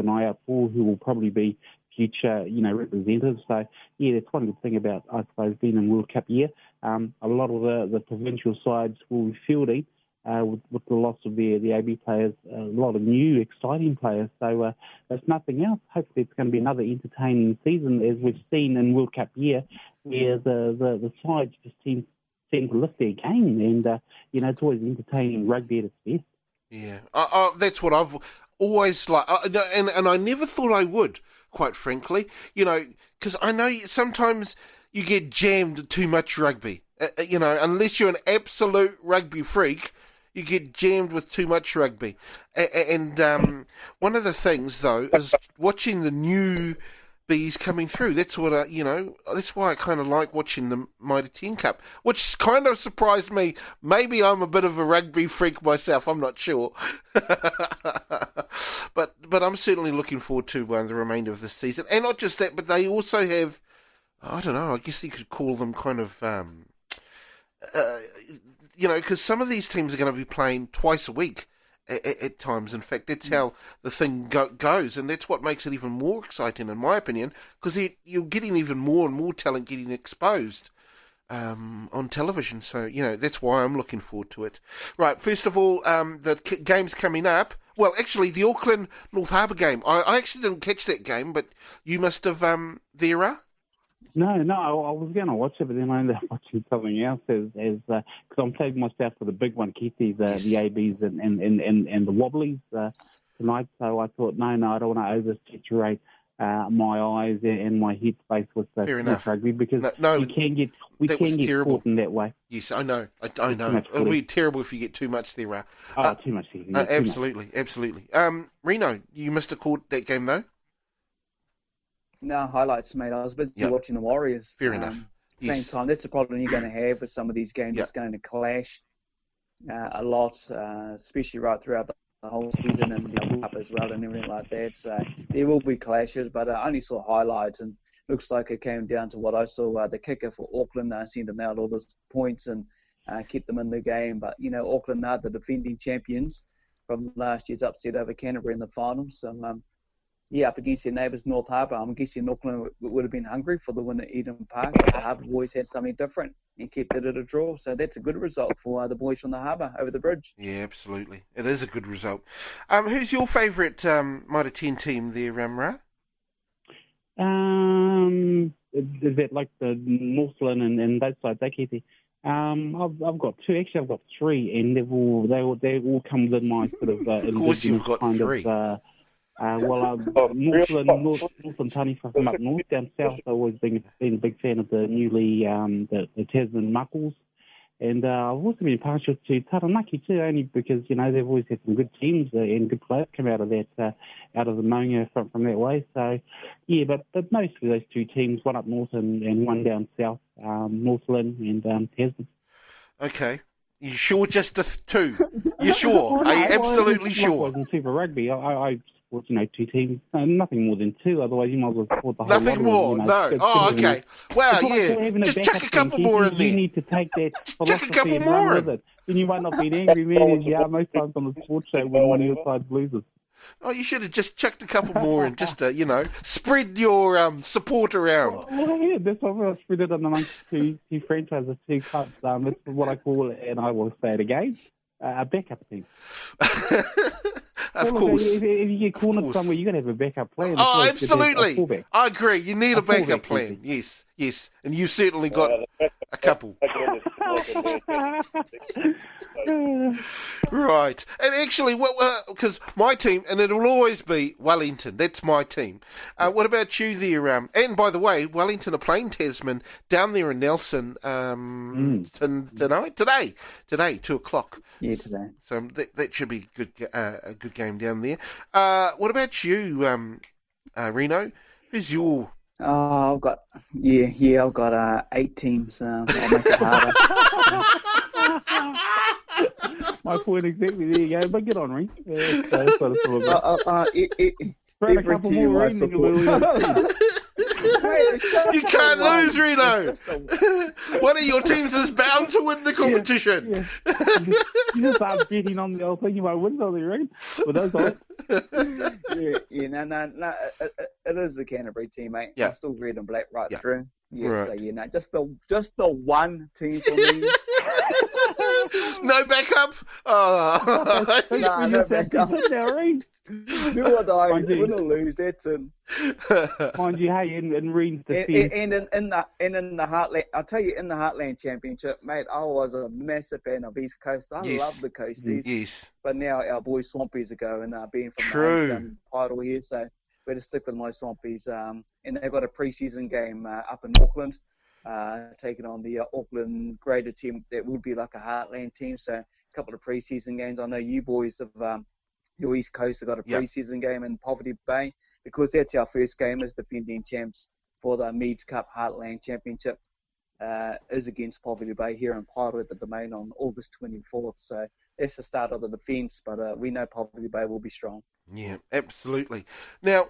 an eye out for, who will probably be future, representatives. So, yeah, that's one good thing about, I suppose, being in World Cup year. A lot of the provincial sides will be fielding with the loss of the AB players, a lot of new, exciting players. So, if nothing else, hopefully it's going to be another entertaining season, as we've seen in World Cup year, where the sides just tend to lift their game, and, it's always entertaining rugby at its best. Yeah, that's what I've always liked, and I never thought I would, quite frankly, because I know sometimes you get jammed too much rugby, unless you're an absolute rugby freak, you get jammed with too much rugby. And one of the things, though, is watching the new bees coming through. That's what that's why I kind of like watching the Mitre 10 Cup, which kind of surprised me. Maybe I'm a bit of a rugby freak myself, I'm not sure. But I'm certainly looking forward to the remainder of this season. And not just that, but they also have, I don't know, I guess you could call them kind of, because some of these teams are going to be playing twice a week at times. In fact, that's how the thing goes, and that's what makes it even more exciting, in my opinion, because you're getting even more and more talent getting exposed on television. So, that's why I'm looking forward to it. Right, first of all, the games coming up. Well, actually, the Auckland North Harbour game. I actually didn't catch that game, but you must have, Vera? No, I was going to watch it, but then I ended up watching something else because I'm saving myself for the big one, Keithies, the ABs and the Wobblies tonight. So I thought, no, I don't want to oversaturate my eyes and my head space with rugby, because we can get caught in that way. Yes, I know. It'll be terrible if you get too much there. Too much. Absolutely. Reno, you missed that game though. No, highlights, mate. I was busy watching the Warriors. Fair enough. Same time, that's the problem you're going to have with some of these games. It's going to clash a lot, especially right throughout the whole season and the World Cup as well and everything like that. So there will be clashes, but I only saw highlights, and looks like it came down to what I saw. The kicker for Auckland sent them out all those points and kept them in the game. But, Auckland are the defending champions from last year's upset over Canterbury in the finals. So, up against their neighbours, North Harbour. I'm guessing Auckland would have been hungry for the win at Eden Park, but the Harbour boys had something different and kept it at a draw. So that's a good result for the boys from the Harbour over the bridge. Yeah, absolutely. It is a good result. Who's your favourite Mitre 10 team there, Ra? Is that like the Northland and those sides, Keithy? I've got two. Actually, I've got three, and they all come within my sort of of course you've got three. Northland Tani from up north. Down south, I've always been a big fan of the newly the Tasman Muckles, and I've also been partial to Taranaki too, only because they've always had some good teams and good players come out of that out of the Maunga from that way. So yeah, but mostly those two teams, one up north and one down south, Northland and Tasman. Okay. You sure just the two? You sure? Are you absolutely sure? I wasn't Super Rugby. I support, two teams. Nothing more than two. Otherwise, you might as well support the whole lot. Nothing more? No. Oh, okay. Wow, yeah. Just chuck a couple more in there. You need to take that philosophy chuck a couple and more run in. with it. Then you might not be an angry man as you are most times on the sports show when one of your sides loses. Oh, you should have just chucked a couple more in, just to, spread your support around. Well, yeah, that's what I spread it amongst two franchises, two clubs. It's what I call it, and I will say it again, a backup team. Of course. If you get cornered somewhere, you're going to have a backup plan. Oh, absolutely. I agree. You need a backup plan. Yes. And you've certainly got a couple. Right. And actually, because my team, and it'll always be Wellington. That's my team. What about you there? And by the way, Wellington are playing Tasman down there in Nelson tonight. Today, 2:00. Yeah, today. So that should be a good game down there. What about you, Reno? Who's your... Oh, I've got 8 teams. I'll make it harder. My point exactly. There you go. But get on, Ring. That's what it's all about. Every team I support. You can't lose, Reno. A... One of your teams is bound to win the competition. You just start betting on the old thing, you might win something, right? But that's all right. No. It is the Canterbury team, mate. Yeah. I'm still red and black right through. Yeah, right. So just the one team for me. No backup. Oh. no backup. Do or die, win or lose. That's it. Mind you, hey, in Reen's defence. And in the Heartland, I'll tell you, in the Heartland Championship, mate, I was a massive fan of East Coast. I love the Coasties. Yes. But now our boys Swampies are going, being from True. the title here, so better stick with my Swampies. And they've got a pre-season game up in Auckland, taking on the Auckland graded team that would be like a Heartland team. So a couple of pre-season games. I know you boys have, your East Coast have got a pre-season game in Poverty Bay, because that's our first game as defending champs for the Meads Cup Heartland Championship. Is against Poverty Bay here in Pyro at the Domain on August 24th. So that's the start of the defence, but we know Poverty Bay will be strong. Yeah, absolutely. Now,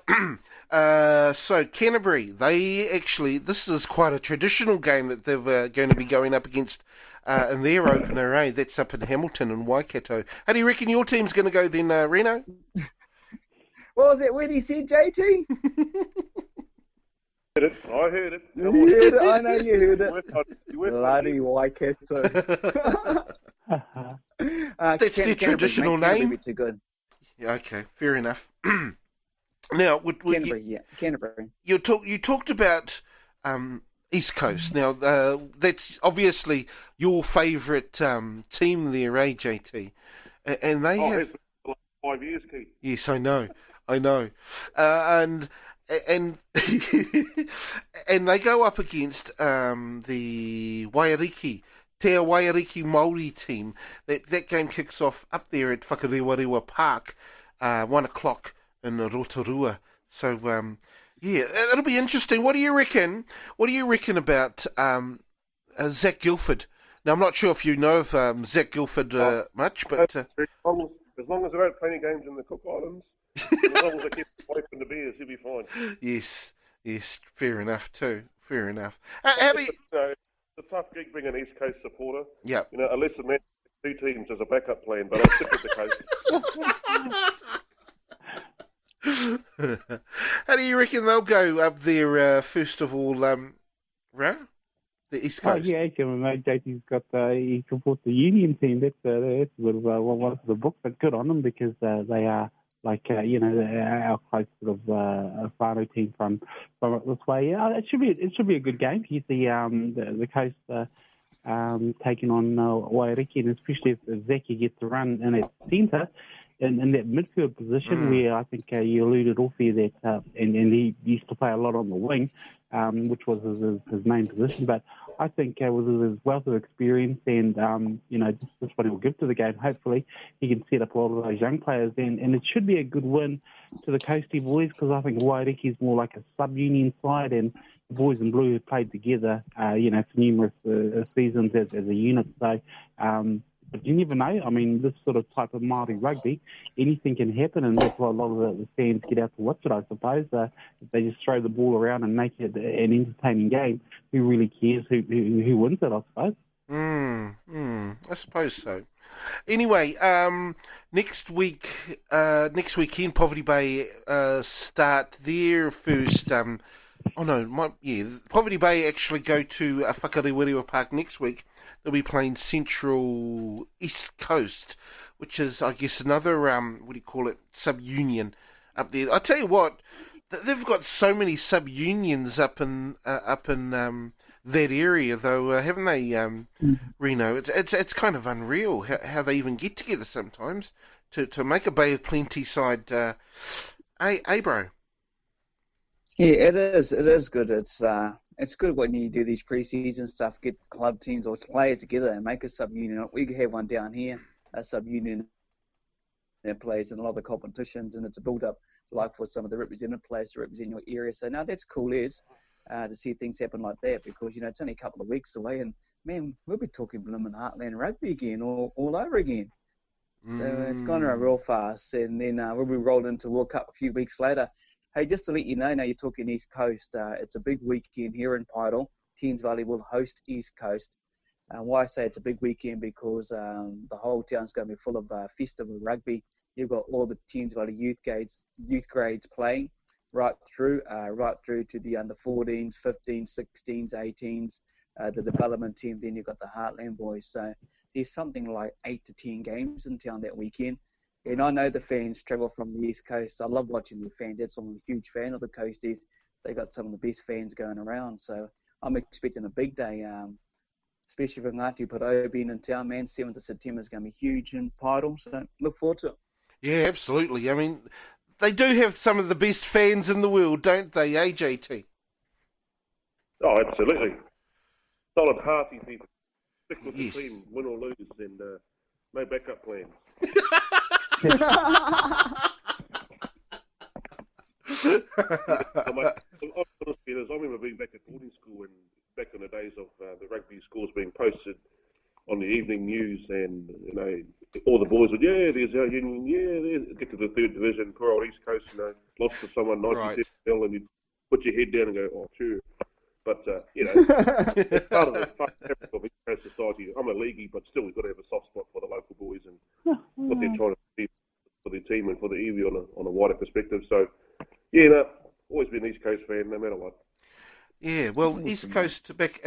so Canterbury, they actually, this is quite a traditional game that they're going to be going up against in their opener, eh? That's up in Hamilton and Waikato. How do you reckon your team's going to go then, Reno? What was it when he said, JT? I heard it. You heard it. I know you heard it. Bloody Waikato. That's their traditional name? Too good. Yeah, okay, fair enough. Now, Canterbury. You talked about East Coast. Now, that's obviously your favourite team there, eh, JT? And they have... It's been 5 years, Keith. Yes, I know. And and they go up against the Wairiki, Te Wairiki Māori team. That game kicks off up there at Whakarewarewa Park, 1 o'clock in Rotorua. So, it'll be interesting. What do you reckon? What do you reckon about Zach Guilford? Now, I'm not sure if you know of Zach Guilford much, but... As long as there aren't plenty games in the Cook Islands, as long as they keep away from the beers, he'll be fine. Yes, fair enough too. Fair enough. How do you... It's a tough gig being an East Coast supporter. Yeah. Unless the man two teams as a backup plan, but I'll stick with the coast. How do you reckon they'll go up there, first of all, Ra? The East Coast? Oh, yeah, actually, my mate JT's got, he supports the Union team. That's a bit of one of the books, but good on them, because they are, like, our close sort of whānau team from up this way. Yeah, it should be a good game. Here's the coast taking on Wairiki, and especially if Zaki gets to run in at centre, in that midfield position where I think you alluded off there that, and he used to play a lot on the wing, which was his main position. But I think with his wealth of experience and, just what he'll give to the game, hopefully he can set up a lot of those young players. And it should be a good win to the Coastie boys, because I think Wairiki is more like a sub-union side, and the boys in blue have played together, for numerous seasons as a unit. So, but you never know. I mean, this sort of type of Māori rugby, anything can happen, and that's why a lot of the fans get out to watch it, I suppose. If they just throw the ball around and make it an entertaining game, who really cares who wins it, I suppose? I suppose so. Anyway, next weekend, Poverty Bay start their first... Poverty Bay actually go to Whakarewarewa Park next week. They'll be playing Central East Coast, which is, I guess, another, sub-union up there. I tell you what, they've got so many sub-unions up in that area, though, haven't they, Reno? It's kind of unreal how they even get together sometimes to make a Bay of Plenty side. Bro? Yeah, it is. It is good. It's good when you do these pre-season stuff, get club teams or players together and make a sub-union. We could have one down here, a sub-union that plays in a lot of the competitions, and it's a build-up like for some of the represented players to represent your area. So now that's cool, to see things happen like that, because, it's only a couple of weeks away, and, man, we'll be talking blooming Heartland rugby again all over again. So it's gone around real fast, and then we'll be rolled into World Cup a few weeks later. Hey, just to let you know, now you're talking East Coast, it's a big weekend here in Pidal. Teens Valley will host East Coast. Why I say it's a big weekend, because the whole town's going to be full of festival rugby. You've got all the Teens Valley youth grades playing right through to the under 14s, 15s, 16s, 18s, the development team. Then you've got the Heartland boys. So there's something like 8 to 10 games in town that weekend. And I know the fans travel from the East Coast. I love watching the fans. That's why I'm a huge fan of the Coasties. They got some of the best fans going around. So I'm expecting a big day, especially for Ngāti Porou being in town, man. 7th of September is going to be huge in Pidal. So look forward to it. Yeah, absolutely. I mean, they do have some of the best fans in the world, don't they, JT? Oh, absolutely. Solid, hearty people. Stick with Yes. the team, win or lose, and no backup plans. I'm honest, I remember being back at boarding school and back in the days of the rugby scores being posted on the evening news, and all the boys would, there's our union, there's, get to the 3rd division, poor old East Coast, lost to someone 97 0, and you'd put your head down and go, oh, sure. But, it's part of the fabric of East Coast society. I'm a leaguey, but still we've got to have a soft spot for the local boys and what they're trying to achieve for their team and for the Iwi on a wider perspective. So, always been an East Coast fan, no matter what. Yeah, well, East Coast, back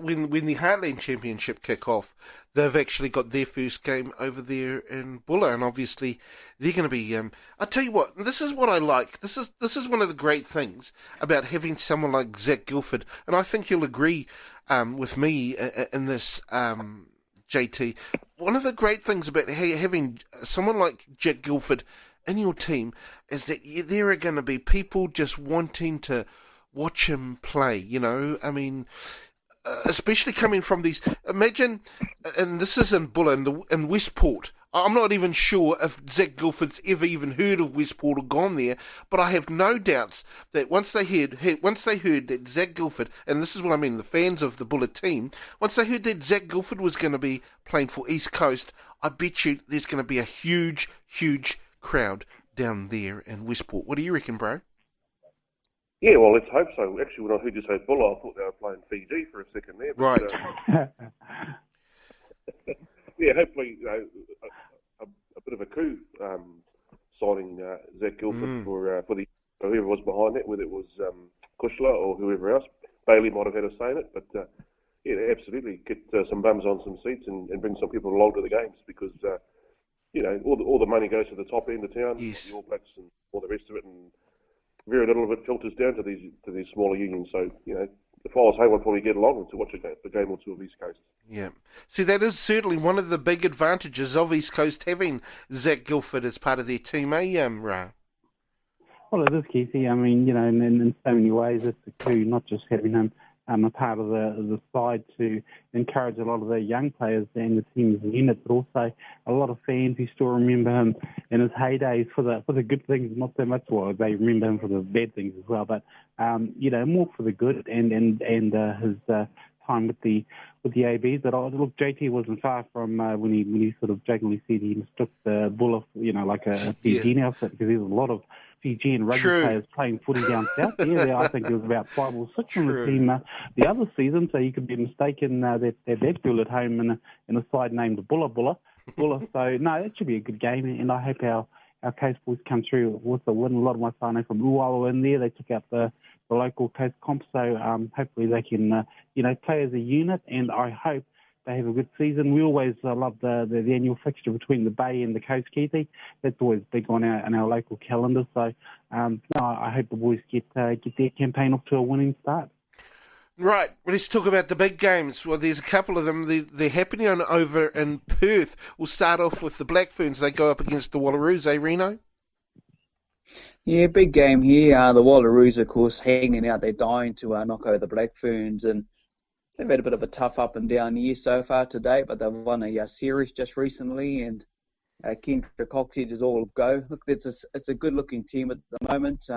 when the Heartland Championship kick off, they've actually got their first game over there in Bulla, and obviously they're going to be. I tell you what, this is what I like. This is one of the great things about having someone like Zach Guilford, and I think you'll agree with me in this, JT. One of the great things about having someone like Jack Guilford in your team is that there are going to be people just wanting to watch him play, I mean, especially coming from these, imagine, and this is in Bulla, in Westport. I'm not even sure if Zach Guilford's ever even heard of Westport or gone there, but I have no doubts that once they heard that Zach Guilford, and this is what I mean, the fans of the Bulla team, once they heard that Zach Guilford was going to be playing for East Coast, I bet you there's going to be a huge, huge crowd down there in Westport. What do you reckon, bro? Yeah, well, let's hope so. Actually, when I heard you say Bulla, I thought they were playing Fiji for a second there. But, right. Yeah, hopefully, a bit of a coup signing Zach Guilford for whoever was behind that, whether it was Kushla or whoever else. Bailey might have had a say in it, but absolutely get some bums on some seats and bring some people along to the games, because all the money goes to the top end of town, yes. the All Blacks and all the rest of it, and very little of it filters down to these smaller unions. So if I was home, I'd probably get along to watch a game or two of East Coast. Yeah. See, that is certainly one of the big advantages of East Coast having Zach Guilford as part of their team, Ra? Well, it is, Keithy. I mean, in so many ways, it's a coup, not just having him a part of the side to encourage a lot of the young players and the team as a unit, but also a lot of fans who still remember him in his heydays for the good things, not so much. Well, they remember him for the bad things as well, but more for the good and his time with the ABs. But look, JT wasn't far from when he sort of jokingly said he mistook the Bulla, like a Fijian outfit, because there's a lot of Fijian rugby players playing footy down south. I think there was about 5 or 6 on the team the other season, so you could be mistaken that girl at home in a side named Bulla. So, no, it should be a good game, and I hope our Coast boys come through with a win. A lot of my whānau from Uawa in there. They took out the local Coast comp, so hopefully they can play as a unit, and I hope they have a good season. We always love the annual fixture between the Bay and the Coast, Keithy. That's always big on our local calendar. So I hope the boys get their campaign off to a winning start. Right, let's talk about the big games. Well, there's a couple of them. They're happening over in Perth. We'll start off with the Black Ferns. They go up against the Wallaroos, Reno? Yeah, big game here. The Wallaroos, of course, hanging out. They're dying to knock over the Black Ferns, and they've had a bit of a tough up and down year so far to date, but they've won a series just recently, and Kendra Coxhead is all go. Look, it's a good-looking team at the moment.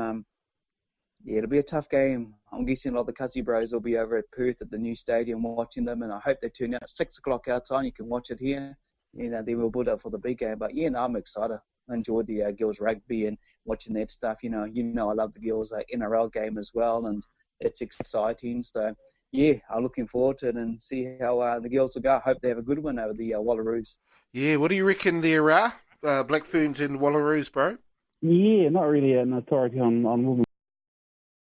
It'll be a tough game. I'm guessing a lot of the Cuzzy Bros will be over at Perth at the new stadium watching them, and I hope they turn out at 6 o'clock our time. You can watch it here. Then we'll build up for the big game. But, I'm excited. I enjoyed the girls' rugby, and watching that stuff. You know, I love the girls' NRL game as well, and it's exciting. So yeah, I'm looking forward to it and see how the girls will go. I hope they have a good one over the Wallaroos. Yeah, what do you reckon there are? Black Ferns and Wallaroos, bro? Yeah, not really an authority on women